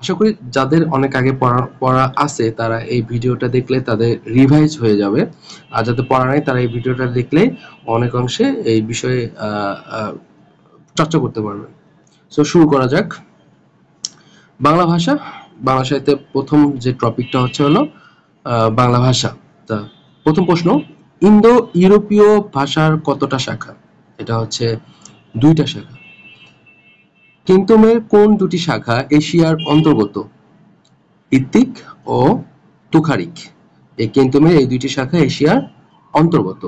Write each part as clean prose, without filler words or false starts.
আশা করি যাদের অনেক আগে পড়া আছে তারা এই ভিডিওটা দেখলে তাদের রিভাইজ হয়ে যাবে, আর যাদের পড়া নাই তারা এই ভিডিওটা দেখলে অনেক অংশে এই বিষয়ে চর্চা করতে পারবেন। সো শুরু করা যাক। বাংলা ভাষা, বাংলা সাহিত্যে প্রথম যে টপিকটা হলো বাংলা ভাষা। তা প্রথম প্রশ্ন, ইন্দো ইউরোপীয় ভাষার কতটা শাখা? এটা হচ্ছে 2টা শাখা। কেন্তমের কোন 2টি শাখা এশিয়ার অন্তর্গত? ইত্তিক ও তুখারিক। এই কেন্তমের এই 2টি শাখা এশিয়ার অন্তর্গত।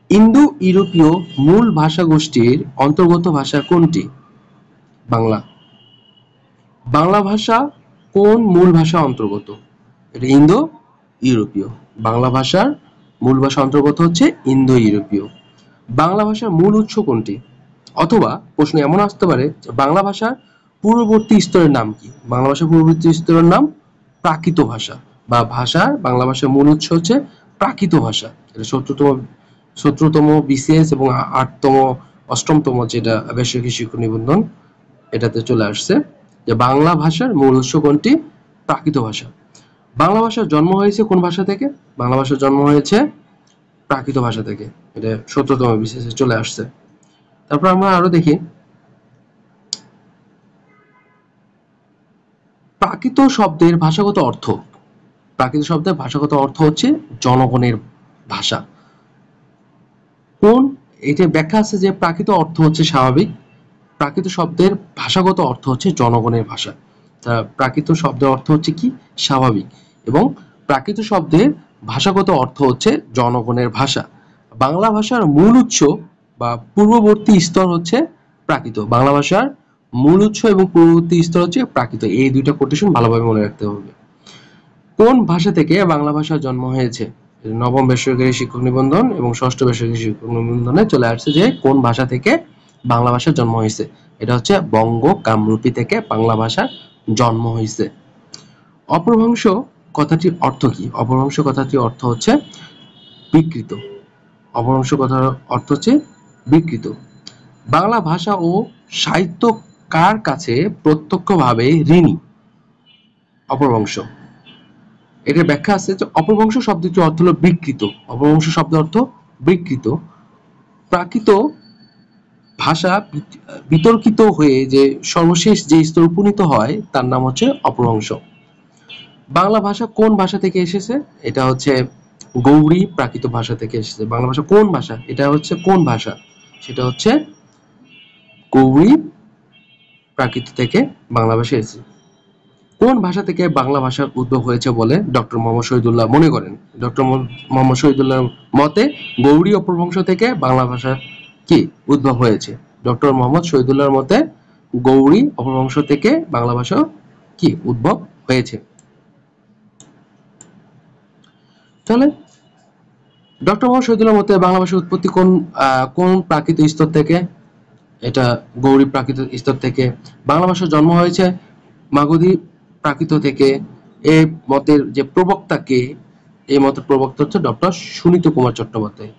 ইন্দো ইউরোপীয় মূল ভাষা গোষ্ঠীর অন্তর্গত ভাষা কোনটি? বাংলা। বাংলা ভাষা কোন মূল ভাষা অন্তর্গত? এটা ইন্দো ইউরোপীয়। বাংলা ভাষার মূল ভাষা অন্তর্গত হচ্ছে ইন্দো ইউরোপীয়। বাংলা ভাষার মূল উৎস কোনটি? অথবা প্রশ্ন এমন আসতে পারে, বাংলা ভাষার পূর্ববর্তী স্তরের নাম কি? বাংলা ভাষার পূর্ববর্তী স্তরের নাম প্রাকৃত ভাষা, বা বাংলা ভাষার মূল উৎস হচ্ছে প্রাকৃত ভাষা। এটা 17তম বিসিএস এবং 8ম 8মতম যেটা বেসরকারি শিক্ষক নিবন্ধন, এটাতে চলে আসছে যে বাংলা ভাষার মূল উৎস কোনটি? প্রাকৃত ভাষা। বাংলা ভাষার জন্ম হয়েছে কোন ভাষা থেকে? বাংলা ভাষার জন্ম হয়েছে প্রাকৃত ভাষা থেকে। এটা 17তম বিসিএস চলে আসছে। তারপর আমরা আরো দেখি, প্রাকৃত শব্দের ভাষাগত অর্থ। প্রাকৃত শব্দের ভাষাগত অর্থ হচ্ছে জনগণের ভাষা। কোন, এটা ব্যাখ্যা আছে যে প্রাকৃত অর্থ হচ্ছে স্বাভাবিক, প্রাকৃত শব্দের ভাষাগত অর্থ হচ্ছে জনগণের ভাষা। প্রাকৃত শব্দের অর্থ হচ্ছে কি? স্বাভাবিক। এবং প্রাকৃত শব্দের ভাষাগত অর্থ হচ্ছে জনগণের ভাষা। বাংলা ভাষার মূল উৎস বা পূর্ববর্তী স্তর হচ্ছে প্রাকৃত। বাংলা ভাষার মূল উৎস এবং পূর্ববর্তী স্তর হচ্ছে প্রাকৃত। এই 2টা কোটেশন ভালোভাবে মনে রাখতে হবে। কোন ভাষা থেকে বাংলা ভাষার জন্ম হয়েছে? 9ম বেসরকারি শিক্ষক নিবন্ধন এবং 6ষ্ঠ বেসরকারি শিক্ষক নিবন্ধনে চলে আসছে যে কোন ভাষা থেকে বাংলা ভাষার জন্ম হয়েছে। এটা হচ্ছে বঙ্গ কামরূপী থেকে বাংলা ভাষার জন্ম হয়েছে। অপভ্রংশ কথাটির অর্থ কি? অপভ্রংশ কথাটির অর্থ হচ্ছে বিকৃত। অপভ্রংশ কথার অর্থ হচ্ছে বিকৃত। বাংলা ভাষা ও সাহিত্য কার কাছে প্রত্যক্ষভাবে ঋণী? অপভ্রংশ। এটার ব্যাখ্যা আছে যে অপভ্রংশ শব্দটির অর্থ হলো বিকৃত। অপভ্রংশ শব্দের অর্থ বিকৃত। প্রাকৃত ভাষা বিতর্কিত হয়ে যে সর্বশেষ যে স্তর উপনীত হয় তার নাম হচ্ছে অপভ্রংশ। বাংলা ভাষা কোন ভাষা থেকে এসেছে? এটা হচ্ছে গৌড়ী প্রাকৃত ভাষা থেকে এসেছে। বাংলা ভাষা কোন ভাষা? এটা হচ্ছে কোন ভাষা? সেটা হচ্ছে গৌড়ী প্রাকৃত থেকে বাংলা ভাষা এসেছে। কোন ভাষা থেকে বাংলা ভাষার উদ্ভব হয়েছে বলে ডক্টর মোহাম্মদ শহীদুল্লাহ মনে করেন? ডক্টর মোহাম্মদ শহীদুল্লাহর মতে গৌড়ী অপভ্রংশ থেকে বাংলা ভাষা কি উদ্ভব হয়েছে? ডক্টর মোহাম্মদ শহীদুল্লাহর মতে গৌড়ী অপভ্রংশ থেকে বাংলা ভাষা কি উদ্ভব হয়েছে। তাহলে ডক্টর মোহাম্মদ শহীদুল্লাহর মতে বাংলা ভাষার উৎপত্তি কোন প্রাকৃত স্তর থেকে? এটা গৌড়ী প্রাকৃত স্তর থেকে। বাংলা ভাষার জন্ম হয়েছে মাগধী প্রাকৃত থেকে। এই মতের যে প্রবক্তা কে? এই মতের প্রবক্তা হচ্ছে ডক্টর সুনীত কুমার চট্টোপাধ্যায়।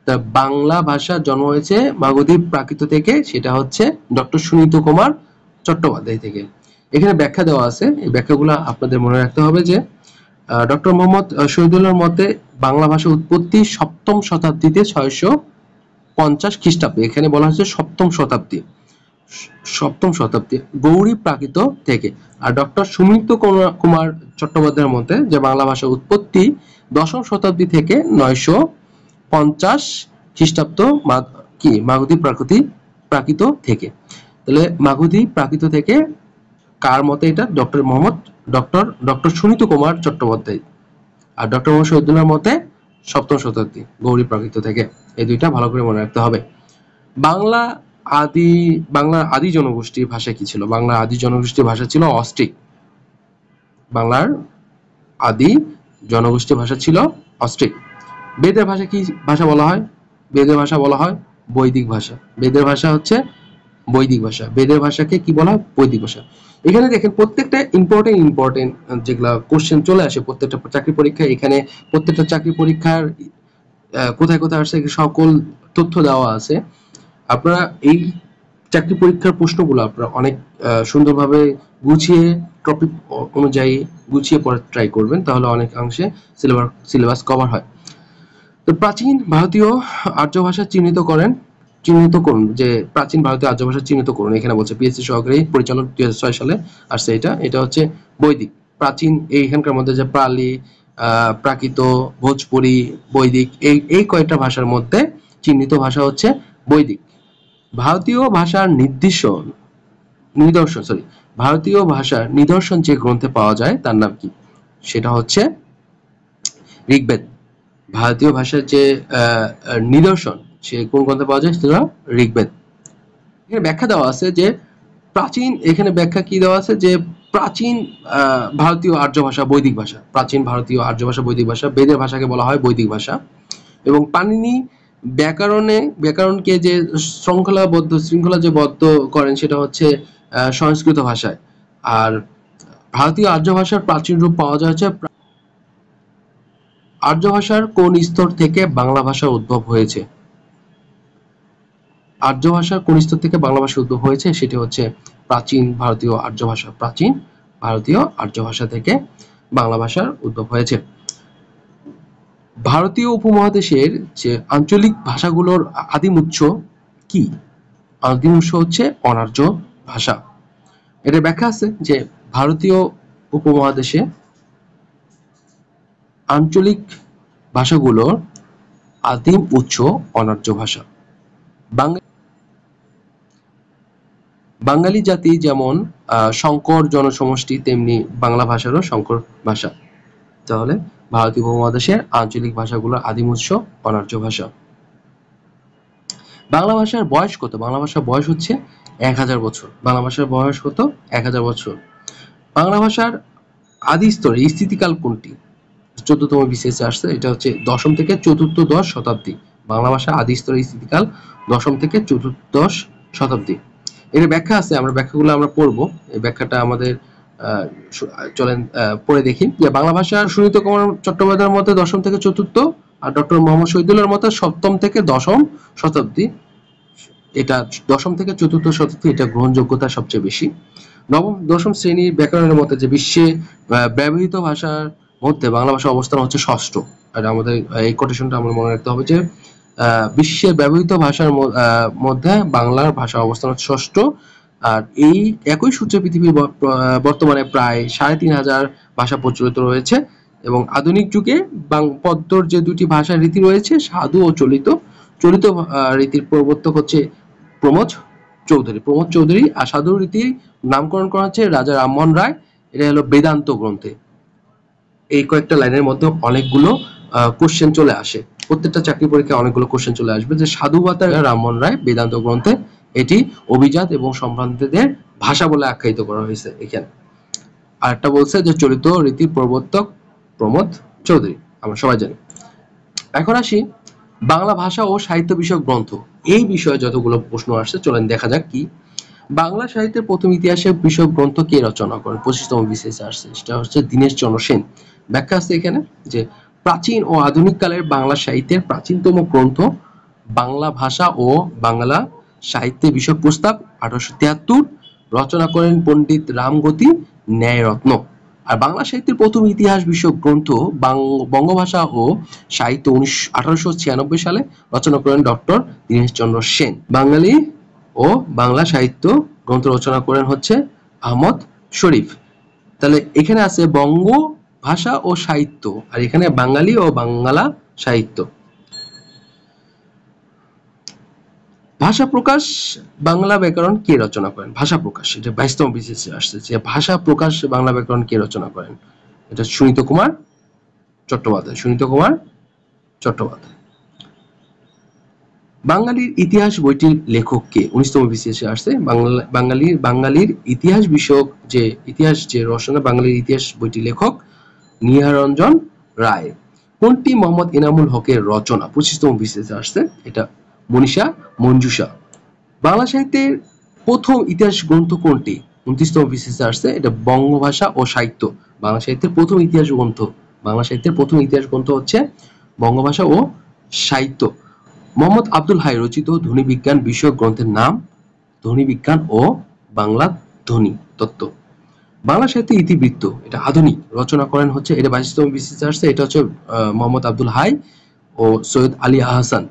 তা বাংলা ভাষার জন্ম হয়েছে মাগধী প্রাকৃত থেকে, সেটা হচ্ছে ডক্টর সুনীত কুমার চট্টোপাধ্যায় থেকে। এখানে ব্যাখ্যা দেওয়া আছে, এই ব্যাখ্যাগুলো আপনাদের মনে রাখতে হবে যে ডক্টর মোহাম্মদ শহীদুল্লাহর মতে বাংলা ভাষা উৎপত্তি 7ম শতাব্দীতে 650 খ্রিস্টাব্দে। এখানে বলা হচ্ছে 7ম শতাব্দী, 7ম শতাব্দী গৌড়ী প্রাকৃত থেকে। আর ডক্টর সুনীত কুমার চট্টোপাধ্যায়ের মতে যে বাংলা ভাষার উৎপত্তি 10ম শতাব্দী থেকে 950 খ্রিস্টাব্দ কি মাগধী প্রাকৃত থেকে। তাহলে মাগধী প্রাকৃত থেকে কার মতে? এটা ডক্টর সুনীত কুমার চট্টোপাধ্যায়। আর ডক্টর মোহাম্মদ শহীদুল্লাহর মতে 7ম শতাব্দী গৌড়ী প্রাকৃত থেকে। এই 2টা ভালো করে মনে রাখতে হবে। বাংলার আদি জনগোষ্ঠীর ভাষা কি ছিল? বাংলার আদি জনগোষ্ঠীর ভাষা ছিল অস্ট্রিক। বাংলার আদি জনগোষ্ঠীর ভাষা ছিল অস্ট্রিক। বেদের ভাষা কি ভাষা বলা হয়? বেদের ভাষা বলা হয় বৈদিক ভাষা। বেদের ভাষা হচ্ছে বৈদিক ভাষা। বেদের ভাষাকে কি বলা হয়? বৈদিক ভাষা। এখানে দেখেন প্রত্যেকটা ইম্পর্টেন্ট যেগুলা কোশ্চেন চলে আসে প্রত্যেকটা চাকরি পরীক্ষায়। এখানে প্রত্যেকটা চাকরি পরীক্ষার কোথায় কোথায় আসছে সকল তথ্য দেওয়া আছে। আপনারা এই চাকরি পরীক্ষার প্রশ্নগুলো আপনারা অনেক সুন্দরভাবে গুছিয়ে টপিক অনুযায়ী গুছিয়ে পড়ার ট্রাই করবেন, তাহলে অনেকাংশে সিলেবাস কভার হয়। তো প্রাচীন ভারতীয় আর্য ভাষা চিহ্নিত করুন, যে প্রাচীন ভারতীয় আর্য ভাষা চিহ্নিত করুন। এখানে বলছে পিএসসি সহকারী পরিচালক 2006 সালে আসছে। এটা হচ্ছে বৈদিক প্রাচীন। এইখানকার মধ্যে যে পালি, প্রাকৃত, ভোজপুরি, বৈদিক, এই কয়েকটা ভাষার মধ্যে চিহ্নিত ভাষা হচ্ছে বৈদিক। ভারতীয় ভাষার ভারতীয় ভাষার নিদর্শন যে গ্রন্থে পাওয়া যায় তার নাম কি? সেটা হচ্ছে ঋগ্বেদ। ভারতীয় ভাষার যে নিদর্শন সে কোন গ্রন্থে পাওয়া যায়? সেটা ঋগ্বেদ। এখানে ব্যাখ্যা দেওয়া আছে যে প্রাচীন, এখানে ব্যাখ্যা কি দেওয়া আছে যে প্রাচীন ভারতীয় আর্য ভাষা বৈদিক ভাষা, প্রাচীন ভারতীয় আর্য ভাষা বৈদিক ভাষা, বেদের ভাষাকে বলা হয় বৈদিক ভাষা। এবং পাণিনি ব্যাকরণকে যে শৃঙ্খলা যে বদ্ধ করেন সেটা হচ্ছে সংস্কৃত ভাষায়। আর ভারতীয় আর্য ভাষার প্রাচীন রূপ পাওয়া যাচ্ছে। আর্য ভাষার কোন স্তর থেকে বাংলা ভাষার উদ্ভব হয়েছে? আর্য ভাষার কোন স্তর থেকে বাংলা ভাষা উদ্ভব হয়েছে? সেটি হচ্ছে প্রাচীন ভারতীয় আর্য ভাষা। প্রাচীন ভারতীয় আর্য ভাষা থেকে বাংলা ভাষার উদ্ভব হয়েছে। ভারতীয় উপমহাদেশের যে আঞ্চলিক ভাষাগুলোর আদিম উৎস কি? আদিম উৎস হচ্ছে অনার্য ভাষা। এটা ব্যাখ্যা আছে যে ভারতীয় উপমহাদেশে আঞ্চলিক ভাষাগুলোর আদিম উৎস অনার্য ভাষা। বাঙালি জাতি যেমন সংকর জনসমষ্টি, তেমনি বাংলা ভাষারও সংকর ভাষা। তাহলে ভারতীয় উপমহাদেশের আঞ্চলিক ভাষাগুলোর আদিম উৎস অনার্য ভাষা। বাংলা ভাষার বয়স কত? বাংলা ভাষার বয়স হচ্ছে 1000 বছর। বাংলা ভাষার বয়স কত? 1000 বছর। বাংলা ভাষার আদি স্তরে স্থিতিকাল কোনটি? 14তম বিসিএস আসছে। এটা হচ্ছে দশম থেকে চতুর্থ 10 শতাব্দী। বাংলা ভাষা আদি স্তরে স্থিতিকাল দশম থেকে চতুর্দশ শতাব্দী। এর ব্যাখ্যা আছে, আমরা ব্যাখ্যাগুলো আমরা পড়বো। এই ব্যাখ্যাটা আমাদের চলেন পড়ে দেখি। যে বাংলা ভাষার সুনীত কুমার চট্টোপাধ্যায়ের মতে দশম থেকে চতুর্থ, আর ডক্টর মোহাম্মদ শহীদুল্লাহর মতে সপ্তম থেকে দশম শতাব্দী। এটা দশম থেকে চতুর্থ শতাব্দী, এটা গ্রহণযোগ্যতা সবচেয়ে বেশি। দশম শ্রেণীর ব্যাকরণের মতে যে বিশ্বে ব্যবহৃত ভাষার মধ্যে বাংলা ভাষার অবস্থান হচ্ছে ষষ্ঠ। আর আমাদের এই কোটেশনটা আমরা মনে রাখতে হবে যে বিশ্বে ব্যবহৃত ভাষার মধ্যে বাংলার ভাষা অবস্থান হচ্ছে ষষ্ঠ। আর এই একই সূত্রে পৃথিবীর বর্তমানে প্রায় 3500 ভাষা প্রচলিত রয়েছে। এবং আধুনিক যুগে পদ্মর যে দুটি ভাষার রীতি রয়েছে, সাধু ও চলিত রীতির প্রবর্তক হচ্ছে প্রমোদ চৌধুরী। আর সাধু রীতির নামকরণ করা হচ্ছে রাজা রামমোহন রায়। এটা হলো বেদান্ত গ্রন্থে। এই কয়েকটা লাইনের মধ্যে অনেকগুলো কোশ্চেন চলে আসে, প্রত্যেকটা চাকরি পরীক্ষায় অনেকগুলো কোশ্চেন চলে আসবে। যে সাধু বাতা রামমোহন রায় বেদান্ত গ্রন্থে এটি অভিজাত এবং সম্ভ্রান্তদের ভাষা বলে আখ্যায়িত করা হয়েছে এখানে। আরেকটা বলছে যে চলিত রীতির প্রবর্তক প্রমোদ চৌধুরী, আমরা সবাই জানি। এখন আসি বাংলা ভাষা ও সাহিত্য বিষয়ক গ্রন্থ। এই বিষয়ে যতগুলো প্রশ্ন আসছে চলেন দেখা যাক কি। বাংলা সাহিত্যের প্রথম ইতিহাসের বিষয়ক গ্রন্থ কে রচনা করেন? 25তম বিসিএস আসছে। সেটা হচ্ছে দীনেশচন্দ্র সেন। ব্যাখ্যা আছে এখানে যে প্রাচীন ও আধুনিক কালের বাংলা সাহিত্যের প্রাচীনতম গ্রন্থ বাংলা ভাষা ও বাংলা সাহিত্যে বিষয়ক প্রস্তাব 1873 রচনা করেন পণ্ডিত রামগতি ন্যায়রত্ন। আর বাংলা সাহিত্যের প্রথম ইতিহাস বিষয়ক গ্রন্থ বঙ্গভাষা ও সাহিত্য 1896 সালে রচনা করেন ডক্টর দীনেশচন্দ্র সেন। বাঙালি ও বাংলা সাহিত্য গ্রন্থ রচনা করেন হচ্ছে আহমদ শরীফ। তাহলে এখানে আছে বঙ্গ ভাষা ও সাহিত্য, আর এখানে বাঙালি ও বাংলা সাহিত্য। ভাষা প্রকাশ বাংলা ব্যাকরণ কে রচনা করেন? ভাষা প্রকাশ, এটা 22তম বিসিএসে আসছে যে ভাষা প্রকাশ বাংলা ব্যাকরণ কে রচনা করেন? এটা সুনীত কুমার চট্টোপাধ্যায়। বাঙালির ইতিহাস বইটির লেখক কে? 19তম বিসিএসে আসছে। বাঙালির ইতিহাস বিষয়ক যে রচনা, বাঙালির ইতিহাস বইটির লেখক নিহারঞ্জন রায়। কোনটি মোহাম্মদ এনামুল হকের রচনা? 25তম বিসিএসে আসছে। এটা মনীষা মঞ্জুষা। বাংলা সাহিত্যের প্রথম ইতিহাস গ্রন্থ কোনটি? 29তম বিসিএসে আসছে। এটা বঙ্গভাষা ও সাহিত্য। বাংলা সাহিত্যের প্রথম ইতিহাস গ্রন্থ হচ্ছে বঙ্গভাষা ও সাহিত্য। মোহাম্মদ আব্দুল হাই রচিত ধ্বনি বিজ্ঞান বিষয়ক গ্রন্থের নাম ধ্বনি বিজ্ঞান ও বাংলা ধ্বনি তত্ত্ব। বাংলা সাহিত্যে ইতিবৃত্ত, এটা আধুনিক, রচনা করেন হচ্ছে, এটা 22তম বিসিএসে আসছে, এটা হচ্ছে মোহাম্মদ আব্দুল হাই ও সৈয়দ আলী আহসান।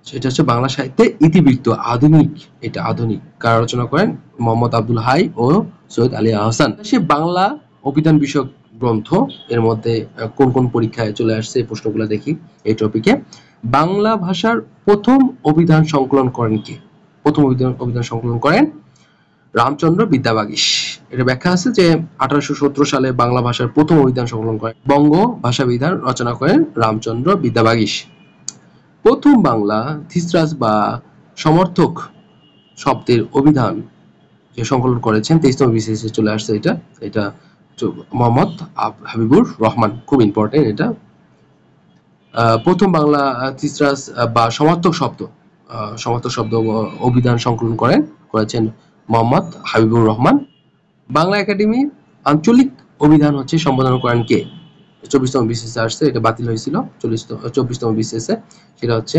সেটা হচ্ছে বাংলা সাহিত্যে ইতিবৃত্ত আধুনিক, এটা আধুনিক, কারা রচনা করেন? মোহাম্মদ আব্দুল হাই ও সৈয়দ আলী আহসান। সে বাংলা অভিধান বিষয়ক গ্রন্থ, এর মধ্যে কোন কোন পরীক্ষায় চলে আসছে এই প্রশ্নগুলো দেখি এই টপিকে। বাংলা ভাষার প্রথম অভিধান সংকলন করেন কে? প্রথম অভিধান সংকলন করেন রামচন্দ্র বিদ্যাবাগীশ। এটা ব্যাখ্যা আছে যে 1817 সালে বাংলা ভাষার প্রথম অভিধান সংকলন করেন, বঙ্গ ভাষা বিধান রচনা করেন রামচন্দ্র বিদ্যাবাগীশ। প্রথম বাংলা থিসরাস বা সমর্থক শব্দের অভিধান যে সংকলন করেছেন 23তম বিসিএসে চলে আসছে, এটা মোহাম্মদ হাবিবুর রহমান। খুব ইম্পর্টেন্ট এটা। প্রথম বাংলা থিসরাস বা সমর্থক শব্দ অভিধান সংকলন করেছেন মোহাম্মদ হাবিবুর রহমান। বাংলা একাডেমি আঞ্চলিক অভিধান হচ্ছে সম্পাদনা করেন কে? 24তম বিসিএসে আসছে, এটা বাতিল হয়েছিল 24তম বিসিএসে, সেটা হচ্ছে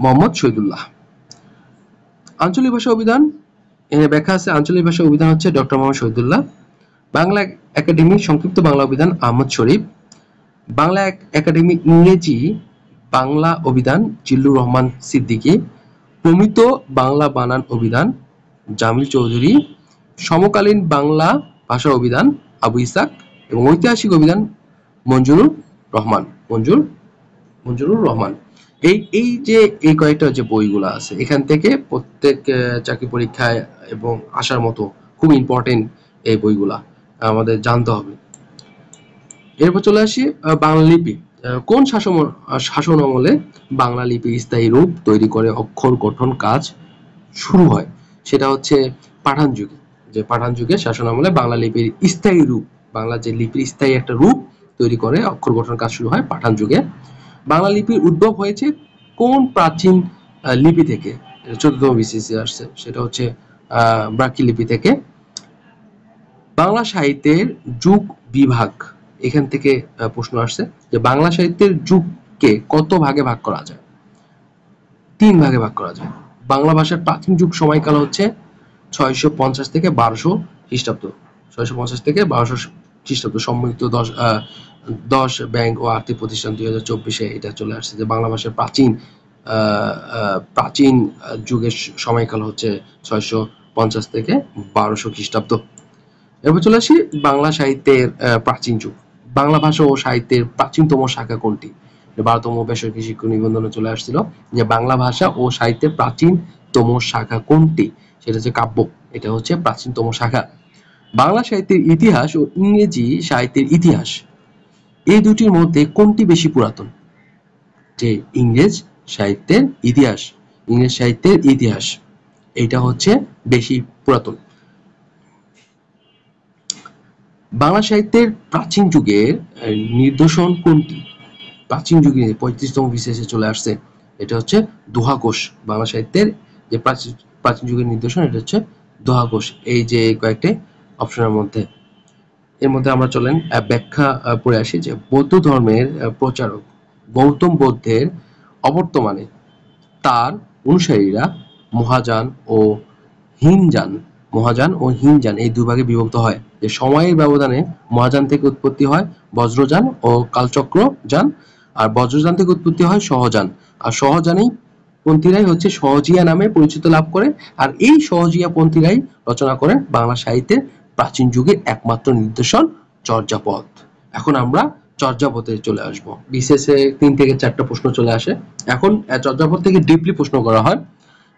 মোহাম্মদ শহীদুল্লাহ। আঞ্চলিক ভাষা অভিধান, এর ব্যাখ্যা আছে, আঞ্চলিক ভাষা অভিধান হচ্ছে ডক্টর মোহাম্মদ শহীদুল্লাহ। বাংলা একাডেমি সংক্ষিপ্ত বাংলা অভিধান আহমদ শরীফ। বাংলা একাডেমি ইংরেজি বাংলা অভিধান জিল্লুর রহমান সিদ্দিকী। প্রমিত বাংলা বানান অভিধান জামিল চৌধুরী। সমকালীন বাংলা ভাষা অভিধান আবু ইসাক এবং ঐতিহাসিক অভিধান মঞ্জুরুর রহমান। এই যে এই কয়েকটা যে বইগুলো আছে, এখান থেকে প্রত্যেক চাকরি পরীক্ষায় এবং আসার মতো খুব ইম্পর্টেন্ট এই বইগুলা আমাদের জানতে হবে। এরপর চলে আসি বাংলা লিপি। কোন শাসন আমলে বাংলা লিপি স্থায়ী রূপ তৈরি করে অক্ষর গঠন কাজ শুরু হয়? সেটা হচ্ছে পাঠান যুগে। যে পাঠান যুগে শাসন আমলে বাংলা লিপির স্থায়ী রূপ, বাংলা যে লিপির স্থায়ী একটা রূপ তৈরি করে অক্ষর গঠন কাজ শুরু হয় পাঠান যুগে। বাংলা লিপির উদ্ভব হয়েছে কোন প্রাচীন লিপি থেকে? 14তম বিসিএসে আসছে, সেটা হচ্ছে ব্রাহ্মী লিপি থেকে। বাংলা সাহিত্যের যুগ বিভাগ, এখান থেকে প্রশ্ন আসছে যে বাংলা সাহিত্যের যুগকে কত ভাগে ভাগ করা যায়? 3 ভাগে ভাগ করা যায়। বাংলা ভাষার প্রাচীন যুগ সময়কাল হচ্ছে 650 থেকে 1200 খ্রিস্টাব্দ। 650 থেকে 1200 খ্রিস্টাব্দ। সম্মিলিত 10 ব্যাংক ও আর্থিক প্রতিষ্ঠান 2024-এ এটা চলে আসছে যে বাংলা ভাষার প্রাচীন যুগের সময়কাল হচ্ছে 650 থেকে 1200 খ্রিস্টাব্দ। এরপর চলে আসি বাংলা সাহিত্যের প্রাচীন যুগ। বাংলা ভাষা ও সাহিত্যের প্রাচীনতম শাখা কোনটি? 12তম বেসরকারি শিক্ষক নিবন্ধনে চলে আসছিল যে বাংলা ভাষা ও সাহিত্যের প্রাচীনতম শাখা কোনটি? সেটা হচ্ছে কাব্য, এটা হচ্ছে প্রাচীনতম শাখা। বাংলা সাহিত্যের ইতিহাস ও ইংরেজি সাহিত্যের ইতিহাস, এই দুটির মধ্যে কোনটি বেশি পুরাতন? যে ইংরেজ সাহিত্যের ইতিহাস, এটা হচ্ছে বেশি পুরাতন। বাংলা সাহিত্যের প্রাচীন যুগের নিদর্শন কোনটি? প্রাচীন যুগে 35তম বিসিএসে চলে আসছে, এটা হচ্ছে দোহা কোষ। বাংলা সাহিত্যের যে প্রাচীন যুগের নিদর্শন, এটা হচ্ছে দোহা কোষ। এই যে কয়েকটি অপশনের মধ্যে, এর মধ্যে আমরা চলেন ব্যাখ্যা পড়ে আসি যে বৌদ্ধ ধর্মের প্রচারক গৌতম বুদ্ধের অবর্তমানে তার অনুসারীরা মহাযান ও হীনযান এই দুই ভাগে বিভক্ত হয়। যে সময়ের ব্যবধানে মহাযান থেকে উৎপত্তি হয় বজ্রযান ও কালচক্র যান, আর বজ্রযান থেকে উৎপত্তি হয় সহযান, আর সহযানেই পন্থীরাই হচ্ছে সহজিয়া নামে পরিচিত লাভ করে। আর এই সহজিয়া পন্থীরাই রচনা করেন বাংলা সাহিত্যের প্রাচীন যুগের একমাত্র নিদর্শন চর্যাপদ। এখন আমরা চর্যাপদে চলে আসবো। বিশেষে 3 থেকে 4টা প্রশ্ন চলে আসে। এখন চর্যাপদ থেকে ডিপলি প্রশ্ন করা হয়।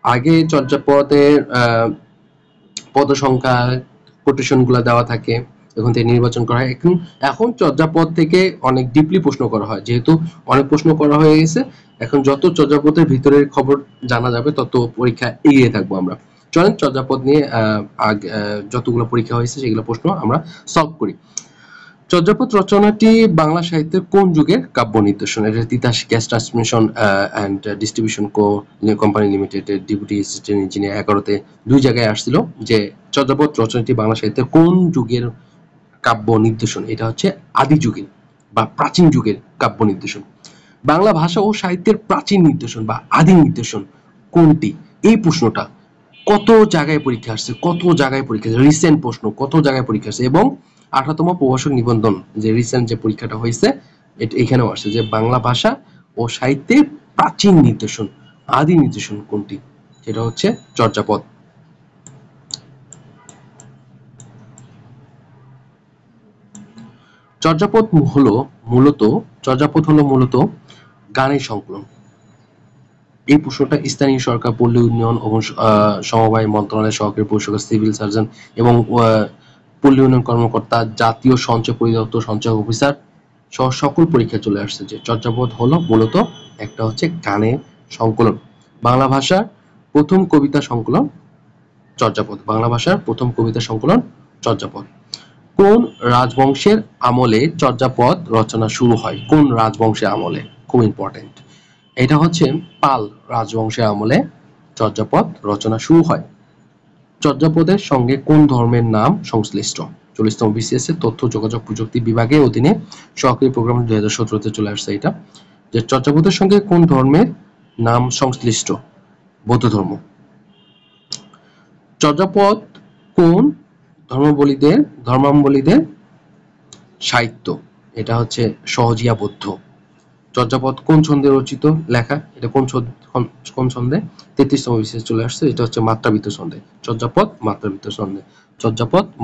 আগে চর্যাপদের পদ সংখ্যা কোটেশন গুলা দেওয়া থাকে, এখন থেকে নির্বাচন করা হয়। এখন চর্যাপদ থেকে অনেক ডিপলি প্রশ্ন করা হয়, যেহেতু অনেক প্রশ্ন করা হয়ে গেছে। এখন যত চর্যাপদের ভিতরের খবর জানা যাবে তত পরীক্ষা এগিয়ে থাকবো আমরা। চলেন চর্যাপদ নিয়ে যতগুলো পরীক্ষা হয়েছে সেগুলো প্রশ্ন আমরা সলভ করি। চর্যাপদ রচনাটি বাংলা সাহিত্যের কোন যুগের কাব্য নিদর্শন? এটা Titas gas transmission and distribution company লিমিটেডের ডেপুটি অ্যাসিস্ট্যান্ট ইঞ্জিনিয়ার 11তে 2 জায়গায় আসছিল যে চর্যাপদ রচনাটি বাংলা সাহিত্যের কোন যুগের কাব্য নিদর্শন? এটা হচ্ছে আদি যুগের বা প্রাচীন যুগের কাব্য নিদর্শন। বাংলা ভাষা ও সাহিত্যের প্রাচীন নিদর্শন বা আদি নিদর্শন কোনটি? এই প্রশ্নটা কত জায়গায় পরীক্ষা আসছে, রিসেন্ট প্রশ্ন কত জায়গায় পরীক্ষা আসছে। এবং 18তম প্রভাষক নিবন্ধন যে রিসেন্ট যে পরীক্ষাটা হয়েছে এখানেও আসছে যে বাংলা ভাষা ও সাহিত্যের প্রাচীন নিদর্শন, আদি নিদর্শন কোনটি, সেটা হচ্ছে চর্যাপদ। চর্যাপদ হলো মূলত গানের সংকলন। এই প্রশ্নটা স্থানীয় সরকার, পল্লী উন্নয়ন এবং সমবায় মন্ত্রণালয়ের সহকারী পরিচালক, সিভিল সার্জন এবং পল্লী উন্নয়ন কর্মকর্তা, জাতীয় সঞ্চয় পরিদপ্তর সঞ্চয় অফিসার সহ সকল পরীক্ষা চলে আসছে যে চর্যাপদ হলো মূলত একটা হচ্ছে গানের সংকলন। বাংলা ভাষার প্রথম কবিতা সংকলন চর্যাপদ। কোন রাজবংশের আমলে চর্যাপদ রচনা শুরু হয়? কোন রাজবংশের আমলে? খুব ইম্পর্টেন্ট। এটা হচ্ছে পাল রাজবংশের আমলে চর্যাপদ রচনা শুরু হয়। চর্যাপদের সঙ্গে কোন ধর্মের নাম সংশ্লিষ্ট? 40তম বিসিএস এর তথ্য যোগাযোগ প্রযুক্তি বিভাগের অধীনে সহকারী প্রোগ্রাম 2017-তে চলে আসছে এটা, যে চর্যাপদের সঙ্গে কোন ধর্মের নাম সংশ্লিষ্ট? বৌদ্ধ ধর্ম। চর্যাপদ কোন ধর্মাবলম্বীদের সাহিত্য? এটা হচ্ছে সহজিয়া বৌদ্ধ। চর্যাপদ কোন ছন্দে রচিত লেখা? এটা কোন ছন্দে? 33তম বিসিএস চলে আসছে, এটা হচ্ছে মাত্রাবৃত্ত ছন্দে। চর্যাপদ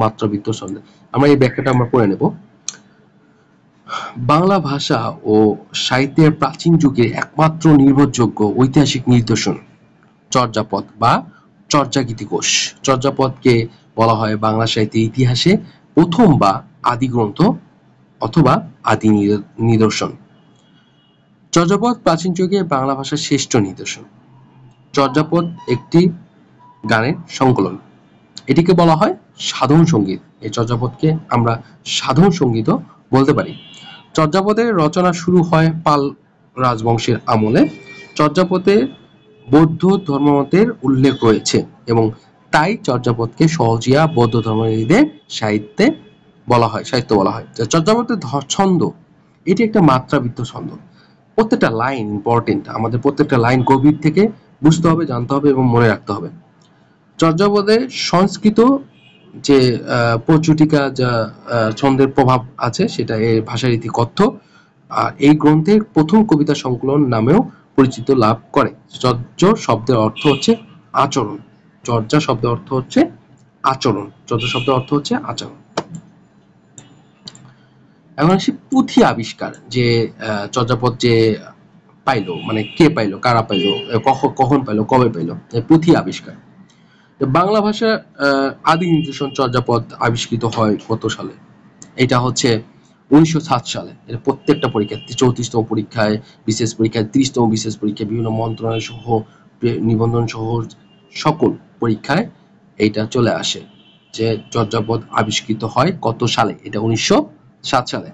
মাত্রাবৃত্ত ছন্দে। আমরা এই ব্যাখ্যাটা আমরা পড়ে নেব। বাংলা ভাষা ও সাহিত্যের প্রাচীন যুগের একমাত্র নির্ভরযোগ্য ঐতিহাসিক নিদর্শন চর্যাপদ বা চর্যাগীতিকোষ। চর্যাপদকে বলা হয় বাংলা সাহিত্যের ইতিহাসে প্রথম বা আদি গ্রন্থ অথবা আদি নিদর্শন। চর্যাপদ প্রাচীন যুগে বাংলা ভাষার শ্রেষ্ঠ নিদর্শন। চর্যাপদ একটি গানের সংকলন। এটিকে বলা হয় সাধন সঙ্গীত। এই চর্যাপদকে আমরা সাধন সঙ্গীতও বলতে পারি। চর্যাপদের রচনা শুরু হয় পাল রাজবংশের আমলে। চর্যাপদে বৌদ্ধ ধর্মমতের উল্লেখ রয়েছে এবং তাই চর্যাপদকে সহজিয়া বৌদ্ধ ধর্মাবলম্বীদের সাহিত্য বলা হয়। চর্যাপদের ছন্দ, এটি একটা মাত্রাবৃত্ত ছন্দ। প্রত্যেকটা লাইন ইম্পর্টেন্ট, আমাদের প্রত্যেকটা লাইন গভীর থেকে বুঝতে হবে, জানতে হবে এবং মনে রাখতে হবে। চর্যাপদে সংস্কৃত যে প্রচুটিকা যা ছন্দের প্রভাব আছে সেটা এই ভাষার ইতি কথ্য। আর এই গ্রন্থের প্রথম কবিতা সংকলন নামেও পরিচিত লাভ করে। চর্যা শব্দের অর্থ হচ্ছে আচরণ। চর্যা শব্দের অর্থ হচ্ছে আচরণ। এখন আসি পুঁথি আবিষ্কার, যে চর্যাপদ যে পাইলো, মানে কে পাইলো, কারা পাইলো, কখন পাইলো, কবে পাইলো, পুঁথি আবিষ্কার। বাংলা ভাষার আদি নিদর্শন চর্যাপদ আবিষ্কৃত হয় কত সালে? এটা হচ্ছে 1907 সালে। এর প্রত্যেকটা পরীক্ষা, 34তম পরীক্ষায়, বিশেষ পরীক্ষায়, 30তম বিশেষ পরীক্ষায়, বিভিন্ন মন্ত্রণালয় সহ নিবন্ধন সহ সকল পরীক্ষায় এইটা চলে আসে যে চর্যাপদ আবিষ্কৃত হয় কত সালে? এটা 1907 সালে।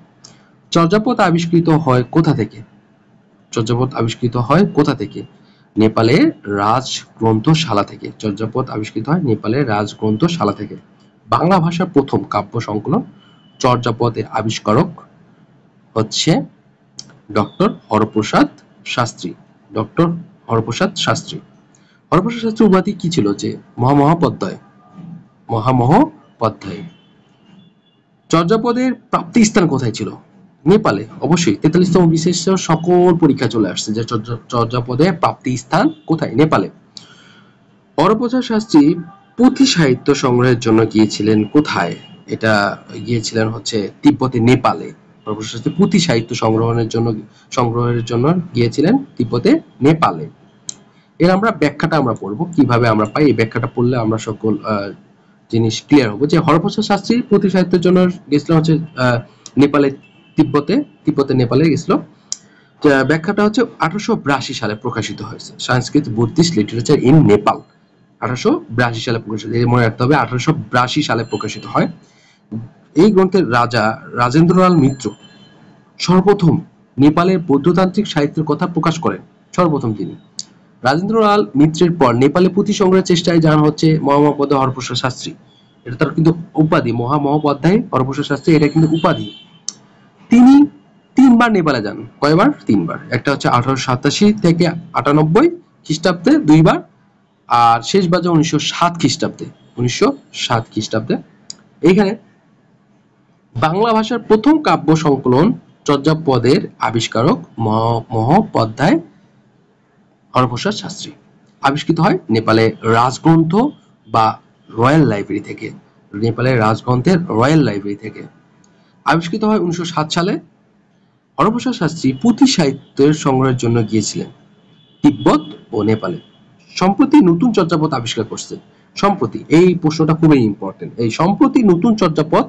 চর্যাপদ আবিষ্কৃত হয় কোথা থেকে? নেপালের রাজগ্রন্থশালা থেকে। চর্যাপদ আবিষ্কৃত হয় নেপালের রাজগ্রন্থশালা থেকে। বাংলা ভাষার প্রথম কাব্য সংকলন চর্যাপদের আবিষ্কারক হচ্ছে ডক্টর হরপ্রসাদ শাস্ত্রী। হরপ্রসাদ শাস্ত্রী উপাধি কি ছিল? যে মহামহোপাধ্যায়। চর্যাপদের প্রাপ্তি স্থান কোথায় ছিল? নেপালে। অবশ্যই 43তম বিশেষ সকল পরীক্ষা চলে আসছে যে চর্যাপদের প্রাপ্তি স্থান কোথায়? নেপালে। হরপ্রসাদ শাস্ত্রী পুঁথি সাহিত্য সংগ্রহের জন্য গিয়েছিলেন কোথায়? এটা গিয়েছিলেন হচ্ছে তিব্বতে, নেপালে। হরপ্রসাদ শাস্ত্রী পুঁথি সাহিত্য সংগ্রহের জন্য গিয়েছিলেন তিব্বতে, নেপালে। এর আমরা ব্যাখ্যাটা আমরা পড়বো, কিভাবে আমরা পাই। এই ব্যাখ্যাটা পড়লে আমরা সকল জিনিস ক্লিয়ার হবো। যে হরপ্রসাদ শাস্ত্রী পুঁথি সাহিত্যের জন্য গেছিলেন হচ্ছে নেপালে, তিব্বতে নেপালে গেছিল। ব্যাখ্যাটা হচ্ছে 1882 সালে প্রকাশিত হয়েছে সংস্কৃত বুদ্ধিস্ট লিটারেচার ইন নেপাল। 1882 সালে প্রকাশিত, মনে রাখতে হবে 1882 সালে প্রকাশিত হয়। এই গ্রন্থের রাজা রাজেন্দ্রলাল মিত্র সর্বপ্রথম নেপালের বৌদ্ধতান্ত্রিক সাহিত্যের কথা প্রকাশ করেন। সর্বপ্রথম তিনি। রাজেন্দ্রলাল মিত্রের পর নেপালে পুঁথি সংগ্রহের চেষ্টায় যান হচ্ছে মহামহোপাধ্যায় হরপ্রসাদ শাস্ত্রী। এটা তার কিন্তু উপাধি, মহামহোপাধ্যায় হরপ্রসাদ শাস্ত্রী, এটা কিন্তু উপাধি। তিনি 3বার নেপালে যান। কয়বার? 3বার। একটা হচ্ছে 1887 থেকে 98 খ্রিস্টাব্দে 2বার, আর শেষ বাজে 1907 খ্রিস্টাব্দে। 1907 খ্রিস্টাব্দে এইখানে বাংলা ভাষার প্রথম কাব্য সংকলন চর্যাপদের আবিষ্কারক মহোপাধ্যায় হরপ্রসাদ শাস্ত্রী। আবিষ্কৃত হয় নেপালের রাজগ্রন্থ বা রয়্যাল লাইব্রেরি থেকে। নেপালের রাজগ্রন্থের রয়্যাল লাইব্রেরি থেকে আবিষ্কৃত হয় 1907 সালে। হরপ্রসাদ শাস্ত্রী পুঁথি সাহিত্যের সংগ্রহের জন্য গিয়েছিলেন তিব্বত ও নেপালে। সম্প্রতি নতুন চর্যাপদ আবিষ্কার করছে। সম্প্রতি, এই প্রশ্নটা খুবই ইম্পর্টেন্ট। এই সম্প্রতি নতুন চর্যাপদ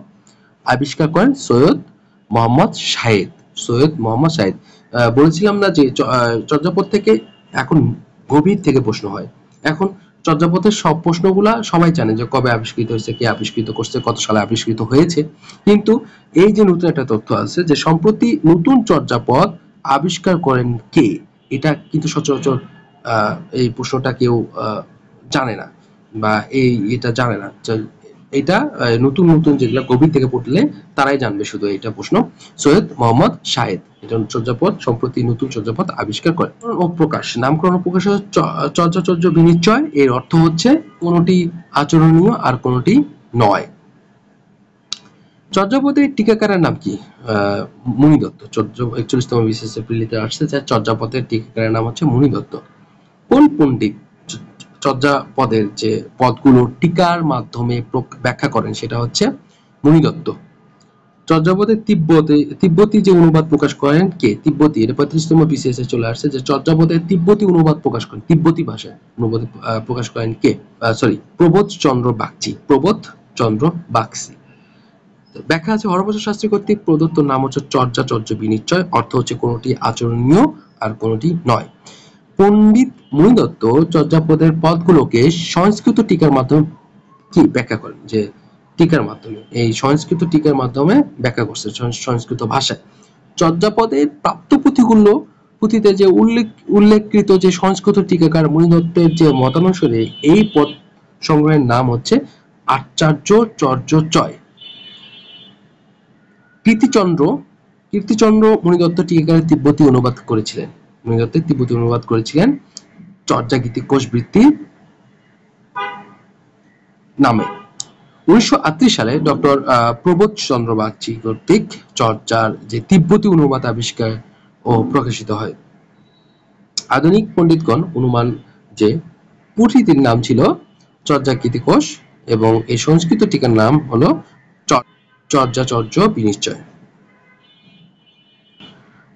আবিষ্কার করেন সৈয়দ মোহাম্মদ শাহেদ। সৈয়দ মোহাম্মদ শাহেদ। বলেছিলাম না যে চর্যাপদ থেকে এখন গভীর থেকে প্রশ্ন হয়। এখন চর্যাপদের সব প্রশ্নগুলা সবাই জানে যে কবে আবিষ্কৃত হয়েছে, কে আবিষ্কৃত করছে, কত সালে আবিষ্কৃত হয়েছে, কিন্তু এই যে নতুন একটা তথ্য আছে যে সম্প্রতি নতুন চর্যাপদ আবিষ্কার করেন কে, এটা কিন্তু সচরাচর এই প্রশ্নটা কেউ জানে না বা এটা জানে না। এটা নতুন নতুন যেগুলো গভীর থেকে পড়লে তারাই জানবে শুধু এটা প্রশ্ন। সৈয়দ মোহাম্মদ শাহেদ এটা চর্যাপদ সম্প্রতি নতুন চর্যাপদ আবিষ্কার করে। ও প্রকাশ, নামকরণ ও প্রকাশ চর্যাচর্য বিনিশ্চয়, এর অর্থ হচ্ছে কোনটি আচরণীয় আর কোনটি নয়। চর্যাপদের টিকাকারের নাম কি? মুনি দত্ত। 41তম বিশেষ এপ্রিলিতে আসছে যে চর্যাপদের টিকাকারের নাম হচ্ছে মুনি দত্ত। কোন পণ্ডিত চর্যাপদের যে পদগুলো টিকার মাধ্যমে ব্যাখ্যা করেন সেটা হচ্ছে মুনি দত্ত। চর্যাপদের তিব্বতী যে অনুবাদ প্রকাশ করেন কে? তিব্বতী, এটা 35তম বিসিএস চলে আসছে যে চর্যাপদের তিব্বতী অনুবাদ প্রকাশ করেন, তিব্বতী ভাষায় অনুবাদ প্রকাশ করেন কে? প্রবোধ চন্দ্র বাগচি। প্রবোধ চন্দ্র বাগচি। ব্যাখ্যা আছে হরপ্রসাদ শাস্ত্রী কর্তৃক প্রদত্ত নাম হচ্ছে চর্যাচর্য বিনিশ্চয়, অর্থ হচ্ছে কোনটি আচরণীয় আর কোনটি নয়। পণ্ডিত মুনি দত্ত চর্যাপদের পদগুলোকে সংস্কৃত টিকার মাধ্যমে কি ব্যাখ্যা করেন? যে টিকার মাধ্যমে, এই সংস্কৃত টিকার মাধ্যমে ব্যাখ্যা করছে সংস্কৃত ভাষায়। চর্যাপদের প্রাপ্ত পুঁথিতে যে উল্লেখকৃত যে সংস্কৃত টিকাকার মুনি দত্তের যে মতানুসারে এই পদ সংগ্রহের নাম হচ্ছে আচার্য চর্যচয়। কীর্তিচন্দ্র মুনি দত্ত টিকাকারের তিব্বতী অনুবাদ করেছিলেন। মুনি দত্তের তিব্বতী অনুবাদ করেছিলেন চর্যাগীতিকোষ বৃত্তি নামে। 1938 সালে ডক্টর প্রবোধ চন্দ্র বাগচি কর্তৃক চর্যার যে তিব্বতী অনুবাদ আবিষ্কার ও প্রকাশিত হয়। আধুনিক পণ্ডিতগণ অনুমান যে পুঁথিটির নাম ছিল চর্যাগীতিকোষ এবং এই সংস্কৃত টিকার নাম হলো চর্যাচর্য বিনিশ্চয়।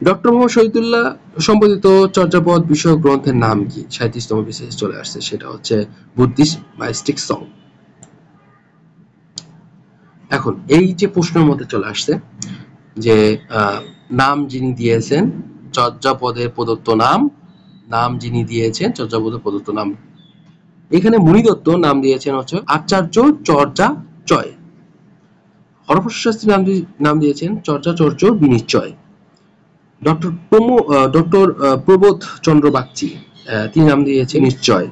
ডক্টর মোহাম্মদ শহীদুল্লাহ সম্পাদিত চর্যাপদ বিষয়ক গ্রন্থের নাম কি? 37তম বিশেষ চলে আসছে, সেটা হচ্ছে বুদ্ধিস্ট মাইস্টিক সং। এখন এই যে প্রশ্নের মধ্যে চলে আসছে যে নাম যিনি দিয়েছেন চর্যাপদের প্রদত্ত নাম যিনি দিয়েছেন চর্যাপদের প্রদত্ত নাম, এখানে মুনি দত্ত নাম দিয়েছেন হচ্ছে আচার্য চর্যাচয়। হরপ্রসাদ শাস্ত্রী নাম দিয়েছেন চর্যাচর্য বিনিশ্চয়। ডক্টর প্রবোধ চন্দ্র বাগচি তিনি নাম দিয়েছেন নিশ্চয়।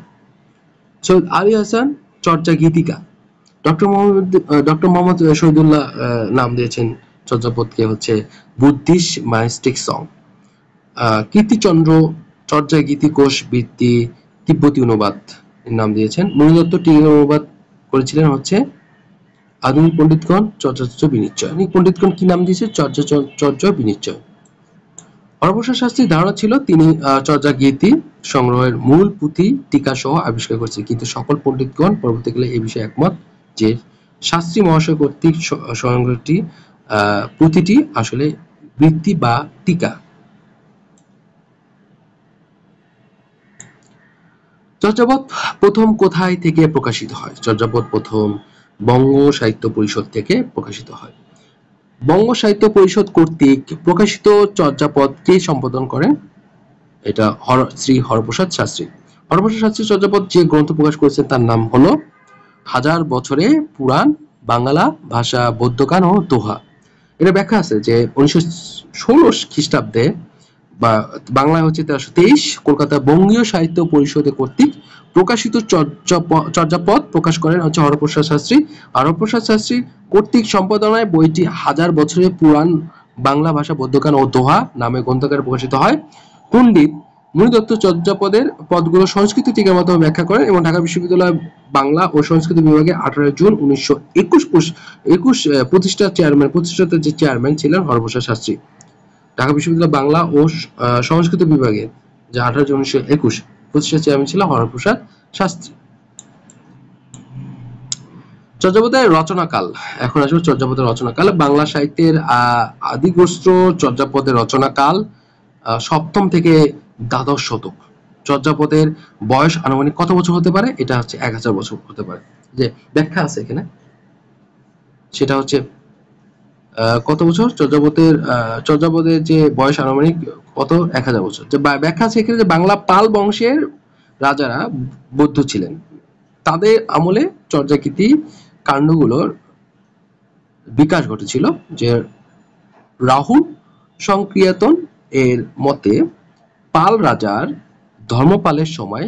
সৈয়দ আলী হাসান চর্যা গীতিকা। ডক্টর মোহাম্মদ শহীদুল্লাহ নাম দিয়েছেন চর্যাপদকে হচ্ছে বুদ্ধিস্ট মাইস্টিক সং। কীর্তিচন্দ্র চর্যা গীতিকোষ বৃত্তি তিব্বতী অনুবাদ নাম দিয়েছেন। মুনি দত্ত টিকা অনুবাদ করেছিলেন হচ্ছে আধুনিক পণ্ডিতগণ চর্যাচর্য বিনিশ্চয়। আধুনিক পণ্ডিতগণ কি নাম দিয়েছে? চর্যাচর্য বিনিশ্চয়। হরপ্রসাদ শাস্ত্রীর ধারণা ছিল তিনি চর্যাগীতি সংগ্রহের মূল পুঁথি টিকা সহ আবিষ্কার করেছেন, কিন্তু সকল পণ্ডিতগণ পরবর্তীকালে এই বিষয়ে একমত যে শাস্ত্রী মহাশয় কর্তৃক সংগ্রহটি পুঁথিটি আসলে বৃত্তি বা টিকা। চর্যাপদ প্রথম কোথায় থেকে প্রকাশিত হয়? চর্যাপদ প্রথম বঙ্গ সাহিত্য পরিষদ থেকে প্রকাশিত হয়। বঙ্গ সাহিত্য পরিষদ কর্তৃক প্রকাশিত চর্যাপদ কে সম্পাদন করেন? এটা শ্রী হরপ্রসাদ শাস্ত্রী। হরপ্রসাদ শাস্ত্রী চর্যাপদ যে গ্রন্থ প্রকাশ করেছেন তার নাম হলো হাজার বছরে পুরাণ বাংলা ভাষা বৌদ্ধগান ও দোহা। এটা ব্যাখ্যা আছে যে 1916 খ্রিস্টাব্দে বা বাংলায় হচ্ছে 1323 কলকাতা বঙ্গীয় সাহিত্য পরিষদ কর্তৃক প্রকাশিত চর্যাপদ প্রকাশ করেন হচ্ছে হরপ্রসাদ শাস্ত্রী। হরপ্রসাদ শাস্ত্রী কর্তৃক সম্পাদনায় বইটি হাজার বছরের পুরাণ বাংলা ভাষা বৌদ্ধগান ও দোহা নামে গ্রন্থাকারে প্রকাশিত হয়। পণ্ডিত মণি দত্ত চর্যাপদের পদগুলো সংস্কৃত টিকার মাধ্যমে ব্যাখ্যা করেন এবং ঢাকা বিশ্ববিদ্যালয় বাংলা ও সংস্কৃত বিভাগে 18 জুন 1921 প্রতিষ্ঠাতা যে চেয়ারম্যান ছিলেন হরপ্রসাদ শাস্ত্রী। ঢাকা বিশ্ববিদ্যালয় বাংলা ও সংস্কৃত বিভাগে যে 18 জুন 1921 প্রতিষ্ঠাতা চেয়ারম্যান ছিলেন হরপ্রসাদ শাস্ত্রী। চর্যাপদের রচনাকাল, এখন আসবে চর্যাপদের রচনাকাল। বাংলা সাহিত্যের আদিগ্রস্ত চর্যাপদের রচনাকাল সপ্তম থেকে দ্বাদশ শতক। চর্যাপদের বয়স আনুমানিক কত বছর হতে পারে? এটা হচ্ছে 1000 বছর হতে পারে। যে ব্যাখ্যা আছে এখানে, সেটা হচ্ছে কত বছর চর্যাপদের যে বয়স আনুমানিক কত 1000 বছর। যে ব্যাখ্যা আছে এখানে যে বাংলা পাল বংশের রাজারা বৌদ্ধ ছিলেন, তাদের আমলে চর্যাকৃতি কাণ্ডগুলোর বিকাশ ঘটেছিল। যে রাহুল সংক্রিয়াতন এর মতে পাল রাজার ধর্মপালের সময়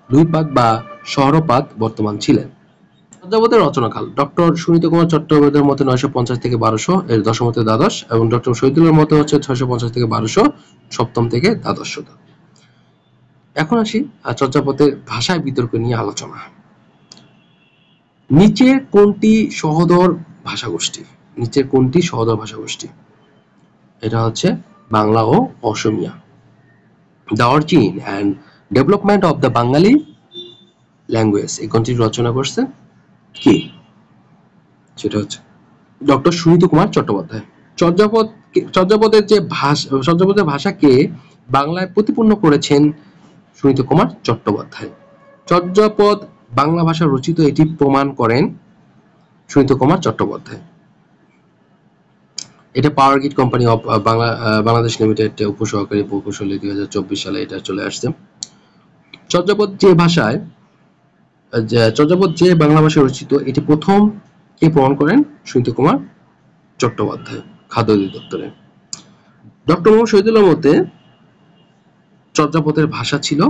লুইপাদ বা সহরপাদ বর্তমান ছিলেন। চর্যাপদের রচনাকাল ডক্টর সুনীত কুমার চট্টোপাধ্যায়ের মতে 950 থেকে 1200 এর দশম থেকে দ্বাদশ, এবং ডক্টর শহীদুল্লাহর মতে হচ্ছে 650 থেকে 1200 সপ্তম থেকে দ্বাদশ শতক। এখন আসি চর্যাপদের ভাষায় বিতর্ক নিয়ে আলোচনা। নিচের কোনটি সহোদর ভাষাগোষ্ঠী? এটা হচ্ছে বাংলা ও Asamiya. The origin and development of the Bengali language, এই গ্রন্থটি রচনা করছে কে? সেটা হচ্ছে ডক্টর সুনীত কুমার চট্টোপাধ্যায়। চর্যাপদের ভাষাকে বাংলায় প্রতিপন্ন করেছেন সুনীত কুমার চট্টোপাধ্যায়। চর্যাপদ বাংলা ভাষা রচিত, এটি প্রমাণ করেন সুনীত কুমার চট্টোপাধ্যায়। এটা power grid company of Bangladesh limited উপসহকারী প্রকৌশলী 2024 সালে এটা চলে আসছে। চর্যাপদ যে বাংলা ভাষায় রচিত, এটি প্রথম কে প্রমাণ করেন? সুনীত কুমার চট্টোপাধ্যায়, খাদ্য অধিদপ্তরে। ডক্টর মোহাম্মদ শহীদুল্লাহর মতে চর্যাপদের ভাষা ছিল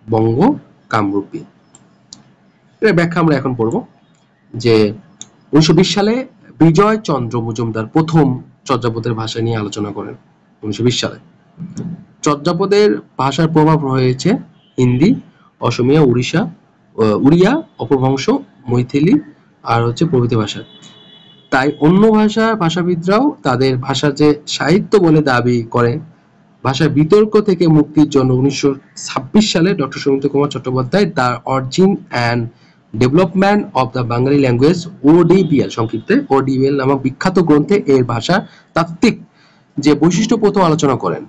বঙ্গ কামরূপী। এর ব্যাখ্যা আমরা এখন পড়ব। যে 1920 সালে বিজয় চন্দ্র মজুমদার প্রথম চর্যাপদের ভাষা নিয়ে আলোচনা করেন। 1920 সালে চর্যাপদের ভাষার প্রভাব রয়েছে হিন্দি, অসমিয়া, উড়িয়া, অপভ্রংশ, মৈথিলি আর হচ্ছে প্রভৃতি ভাষা। তাই অন্য ভাষাবিদরাও তাদের ভাষা যে সাহিত্য বলে দাবি করেন। ভাষা বিতর্ক থেকে মুক্তির জন্য 1926 সালে doctor Sunit Kumar Chattopadhyay the origin and development of the Bengali language ODBL সংক্ষিপ্তে ODBL নামক বিখ্যাত গ্রন্থে এর ভাষা তাত্ত্বিক যে বৈশিষ্ট্য প্রথম আলোচনা করেন।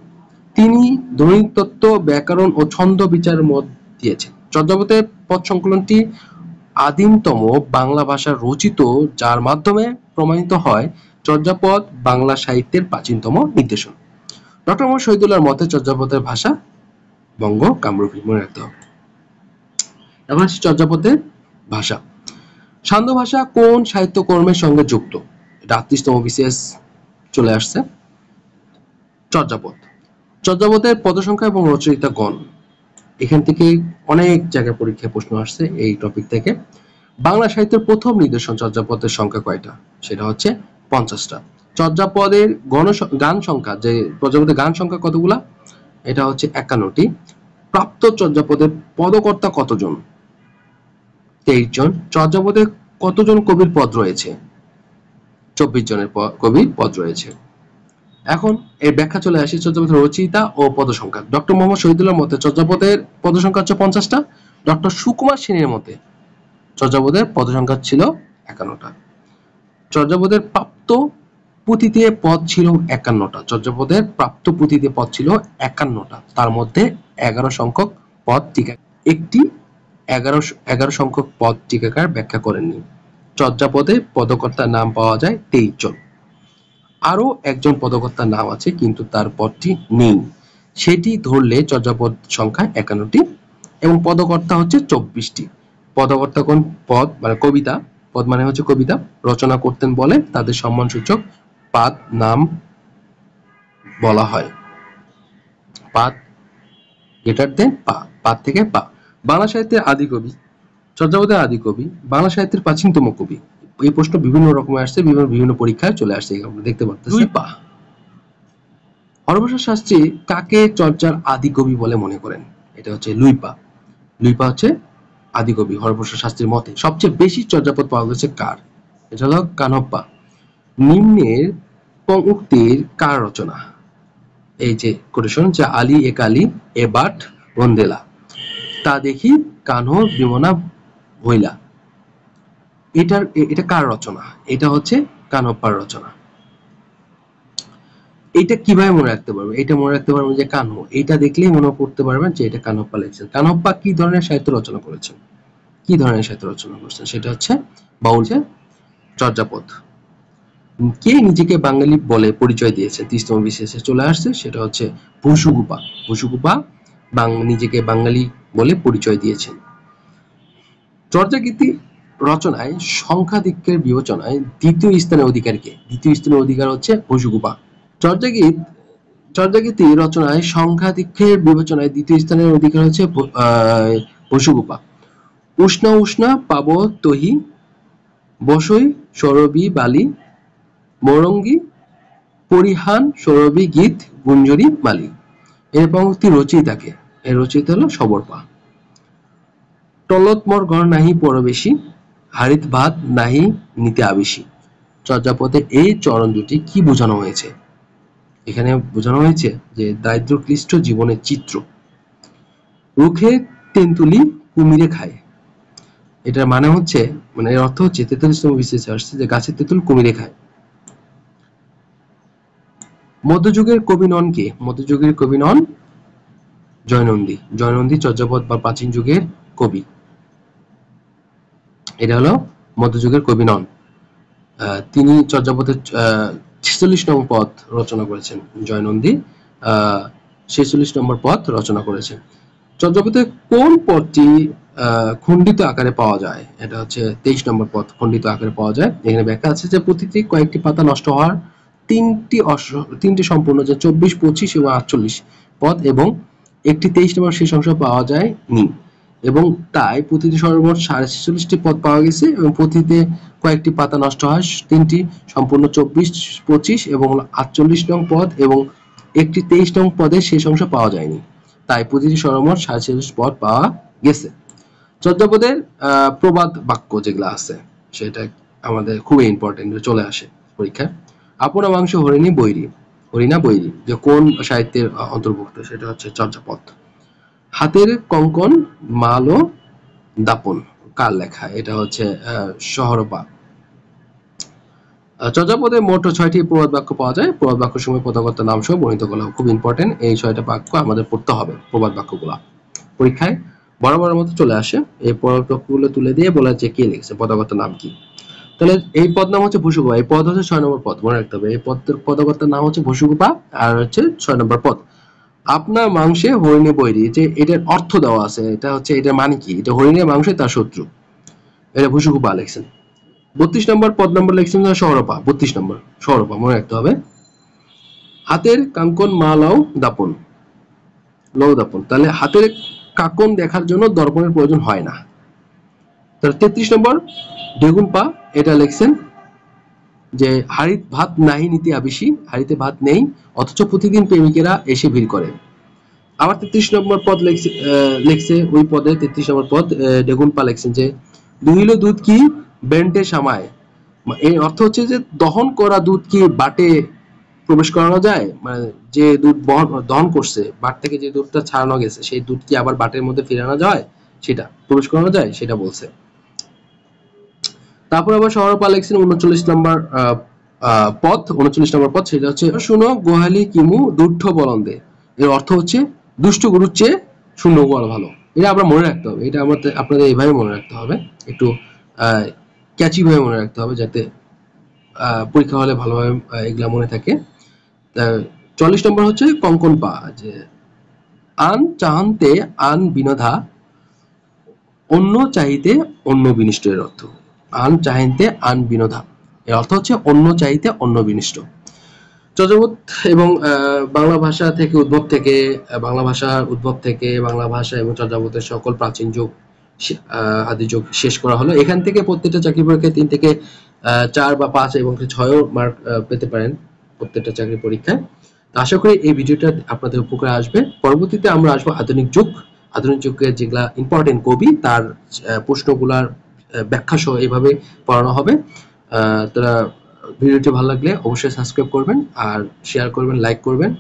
তিনি ধ্বনিতত্ত্ব, ব্যাকরণ ও ছন্দ বিচার মত দিয়েছেন। চর্যাপদের পদ সংকলনটি আদিমতম বাংলা ভাষা রচিত, যার মাধ্যমে প্রমাণিত হয় চর্যাপদ বাংলা সাহিত্যের প্রাচীনতম নিদর্শন। ডক্টর মোহাম্মদ শহীদুল্লাহর মতে চর্যাপদের ভাষা বঙ্গ কামরূপী, মনে রাখতে হবে। এখন আসি চর্যাপদের ভাষা। সান্ধ্য ভাষা কোন সাহিত্যকর্মের সঙ্গে যুক্ত? এটা 38তম বিসিএস চলে আসছে। চর্যাপদের পদসংখ্যা এবং রচয়িতা গণ, এখান থেকে অনেক জায়গায় পরীক্ষায় প্রশ্ন আসছে এই টপিক থেকে। বাংলা সাহিত্যের প্রথম নিদর্শন চর্যাপদের সংখ্যা কয়টা? সেটা হচ্ছে 50টা। চর্যাপদের গান সংখ্যা, যে চর্যাপদের গান সংখ্যা কতগুলা? এটা হচ্ছে 51টি। প্রাপ্ত চর্যাপদের পদকর্তা কতজন? 23 জন। চর্যাপদে কতজন কবির পদ রয়েছে? 24 জনের কবির পদ রয়েছে। এখন এর ব্যাখ্যা চলে আসে চর্যাপদের রচয়িতা ও পদসংখ্যা। ডক্টর মোহাম্মদ শহীদুল্লাহর মতে চর্যাপদের পদসংখ্যা হচ্ছে 50টা। ডক্টর সুকুমার সেনের মতে চর্যাপদের পদসংখ্যা ছিল 51টা। চর্যাপদের প্রাপ্ত পুঁথিতে পদ ছিল 51টা। চর্যাপদের প্রাপ্ত পুঁথিতে পদ ছিল 51টা। তার মধ্যে 11 সংখ্যক পদ টিকা, একটি 11 সংখ্যক পদ টিকাকার ব্যাখ্যা করেননি। চর্যাপদে পদকর্তার নাম পাওয়া যায় 23 জন। আরো একজন পদকর্তার নাম আছে কিন্তু তার পদটি নেই, সেটি ধরলে চর্যাপদ সংখ্যা 51টি এবং পদকর্তা হচ্ছে 24টি। পদকর্তা কোন? পদ মানে কবিতা, পদ মানে হচ্ছে কবিতা রচনা করতেন বলে তাদের সম্মানসূচক পাদ নাম বলা হয়। পাদ গ্রেটার দেন পা, পাদ থেকে পা। বাংলা সাহিত্যের আদি কবি, চর্যাপদের আদি কবি, বাংলা সাহিত্যের প্রাচীনতম কবি। এই প্রশ্ন বিভিন্ন রকমের আসছে, বিভিন্ন পরীক্ষায় চলে আসছে, আমরা দেখতে পাচ্ছি। হরপ্রসাদ শাস্ত্রী কাকে চর্যার আদি কবি বলে মনে করেন? এটা হচ্ছে লুইপা। লুইপা হচ্ছে আদি কবি হরপ্রসাদ শাস্ত্রীর মতে। সবচেয়ে বেশি চর্যাপদ পাওয়া গেছে কার? এটা হলো কানপ্পা। নিম্নের পঙ্ক্তির কার রচনা? এই যে কোটেশন, যে আলী এক আলী এ বাট রন্দেলা, তা দেখি কানহ বিমনা হইলা। এটা কার রচনা? এটা হচ্ছে কানপ্পার রচনা। এটা কিভাবে মনে রাখতে পারবে? এটা মনে রাখতে পারবেন যে কানহ, এটা দেখলেই মনে করতে পারবেন যে এটা কানপ্পা লিখছেন। কানপ্পা কি ধরনের সাহিত্য রচনা করেছেন? কি ধরনের সাহিত্য রচনা করেছেন? সেটা হচ্ছে বাউল চর্যাপদ। কে নিজেকে বাঙালি বলে পরিচয় দিয়েছে? 30তম বিশেষে চলে আসছে, সেটা হচ্ছে ভুসুগুপা। ভুসুগুপা নিজেকে বাঙালি বলে পরিচয় দিয়েছেন। চর্যাগীতি রচনায় সংখ্যাধিক্যের বিবেচনায় দ্বিতীয় স্থানের অধিকার কে? দ্বিতীয় স্থানের অধিকার হচ্ছে ভুসুগুপা। চর্যাগীতি রচনায় সংখ্যাধিক্যের বিবেচনায় দ্বিতীয় স্থানের অধিকার হচ্ছে ভুসুগুপা। উষ্ণা উষ্ণা পাব তহি বসই সরবি বালি মরঙ্গি পরিহান সৌরভী গীত গুঞ্জরি মালি। এর পঙ্ক্তি রচয়িতাকে? এর রচয়িতা হলো সবরপা। টলত মোর ঘর নাহি পরবেশী, হারিত ভাত নাহি নিতে আবেশী। চর্যাপদে এই চরণ দুটি কি বোঝানো হয়েছে? এখানে বোঝানো হয়েছে যে দারিদ্র ক্লিষ্ট জীবনের চিত্র। রুখে তেঁতুলি কুমিরে খায়, এটার মানে হচ্ছে, মানে এর অর্থ হচ্ছে 43তম বিশেষে আসছে যে গাছের তেঁতুল কুমিরে খায়। মধ্যযুগের কবি নন কে? মধ্যযুগের কবি নন জয়নন্দী। জয়নন্দী চর্যাপদ বা প্রাচীন যুগের কবি। এটা হলো মধ্যযুগের কবি নন। তিনি চর্যাপদের 46 নং পদ রচনা করেছেন। জয়নন্দী 46 নম্বর পদ রচনা করেছেন। চর্যাপদের কোন পদটি খণ্ডিত আকারে পাওয়া যায়? এটা হচ্ছে 23 নম্বর পদ খণ্ডিত আকারে পাওয়া যায়। এখানে ব্যাখ্যা আছে যে প্রতিটি কয়েকটি পাতা নষ্ট হওয়ার তিনটি সম্পূর্ণ, যে 24, 25 এবং 48 পদ, এবং একটি 23 নম্বর শেষ অংশ পাওয়া যায় নি, এবং তাই প্রতিটি সর্বমোট 46টি পদ পাওয়া গেছে, এবং প্রতিতে কয়েকটি পাতা নষ্ট হয়, তিনটি সম্পূর্ণ 24, 25 এবং 48 নং পদ, এবং একটি 23 নং পদের শেষ অংশ পাওয়া যায়নি, তাই প্রতিটি সর্বমোট 47 পদ পাওয়া গেছে। চর্যাপদের প্রবাদ বাক্য যেগুলো আছে সেটা আমাদের খুবই ইম্পর্টেন্ট, চলে আসে পরীক্ষায়। আপনা মাংস হরিণী বৈরী, হরিণা বৈরী যে কোন সাহিত্যের অন্তর্ভুক্ত? সেটা হচ্ছে চর্যাপদ। হাতের কঙ্কন মাল ও দাপন কার লেখা? এটা হচ্ছে সহরপা। চর্যাপদে মোট 6টি প্রবাদ বাক্য পাওয়া যায়। প্রবাদ বাক্য সময় পদকর্তার নাম সহ বর্ণিত করা খুব ইম্পর্টেন্ট। এই 6টা বাক্য আমাদের পড়তে হবে, প্রবাদ বাক্যগুলা পরীক্ষায় বরাবর মতো চলে আসে। এই প্রবাদ বাক্যগুলো তুলে দিয়ে বলা যে কে লিখছে, পদকর্তার নাম কি। তাহলে এই পদ নাম হচ্ছে ভুসুগুপা। এই পদ হচ্ছে 6 নম্বর পদ, মনে রাখতে হবে। এই পদকর্তার নাম হচ্ছে ভুসুগুপা, আর হচ্ছে 6 নম্বর পদ। আপনার মাংসে হরিণী বৈরী, যে এটার অর্থ দেওয়া আছে, এটা হচ্ছে এটার মানে কি? এটা হরিণের মাংসে তার শত্রু, এটা ভুসুগুপা লিখছেন। 32 নম্বর পদ নম্বর লিখছেন সহরপা। 32 নম্বর সহরপা, মনে রাখতে হবে। হাতের কাঙ্কন মা লাউ দাপন, লৌ দাপন, তাহলে হাতের কাকন দেখার জন্য দর্পণের প্রয়োজন হয় না। তাহলে 33 নম্বর বেগুন পা, এটা লিখছেন যে হাড়িত ভাত নাহি নিতে আবেশী, হাড়িতে ভাত নেই অথচ প্রতিদিন প্রেমিকেরা এসে ভিড় করে। আবার 33 নম্বর পদ লিখছে ওই পদে 33 নম্বর পদ বেগুন পা লিখছেন যে দুহিল দুধ কি বেন্টে সামায়, এর অর্থ হচ্ছে যে দহন করা দুধ কি বাটে প্রবেশ করানো যায়? মানে যে দুধ দহন করছে, বাট থেকে যে দুধটা ছাড়ানো গেছে, সেই দুধ কি আবার বাটের মধ্যে ফেরানো যায়, সেটা প্রবেশ করানো যায়, সেটা বলছে। তারপর আবার সহরপা লিখছেন 39 নম্বর পদ, 39 নম্বর পদ, সেটা হচ্ছে শুনো গোহালি কিমু দুষ্ট বলন্দে, এর অর্থ হচ্ছে দুষ্ট গরুর চেয়ে শূন্য গোয়াল ভালো। এটা আমরা মনে রাখতে হবে, এটা আমাদের আপনাদের এইভাবে মনে রাখতে হবে, একটু ক্যাচি ভাবে মনে রাখতে হবে, যাতে পরীক্ষা হলে ভালোভাবে এগুলা মনে থাকে। 40 নম্বর হচ্ছে কঙ্কন পা, যে আন চাহান্তে আন বিনোধা, অন্য চাইতে অন্য বিনিষ্ট, এর অর্থ আন চাহিতে আন বিনোধা, এর অর্থ হচ্ছে অন্য চাইতে অন্য বিনিষ্ট। চর্যাপদ এবং বাংলা ভাষা থেকে উদ্ভব থেকে, বাংলা ভাষার উদ্ভব থেকে বাংলা ভাষা এবং চর্যাপদের সকল প্রাচীন যুগ আদি যুগ শেষ করা হলো। এখান থেকে প্রত্যেকটা চাকরি পরীক্ষায় 3 থেকে 4 বা 5 এবং 6 মার্ক পেতে পারেন প্রত্যেকটা চাকরি পরীক্ষায়। আশা করি এই ভিডিওটা আপনাদের উপকারে আসবে। পরবর্তীতে আমরা আসবো আধুনিক যুগ। আধুনিক যুগের যেগুলা ইম্পর্টেন্ট কবি তার প্রশ্নগুলার ব্যাখ্যা সহ এইভাবে পড়ানো হবে। তারা ভিডিওটি ভালো লাগলে অবশ্যই সাবস্ক্রাইব করবেন আর শেয়ার করবেন, লাইক করবেন।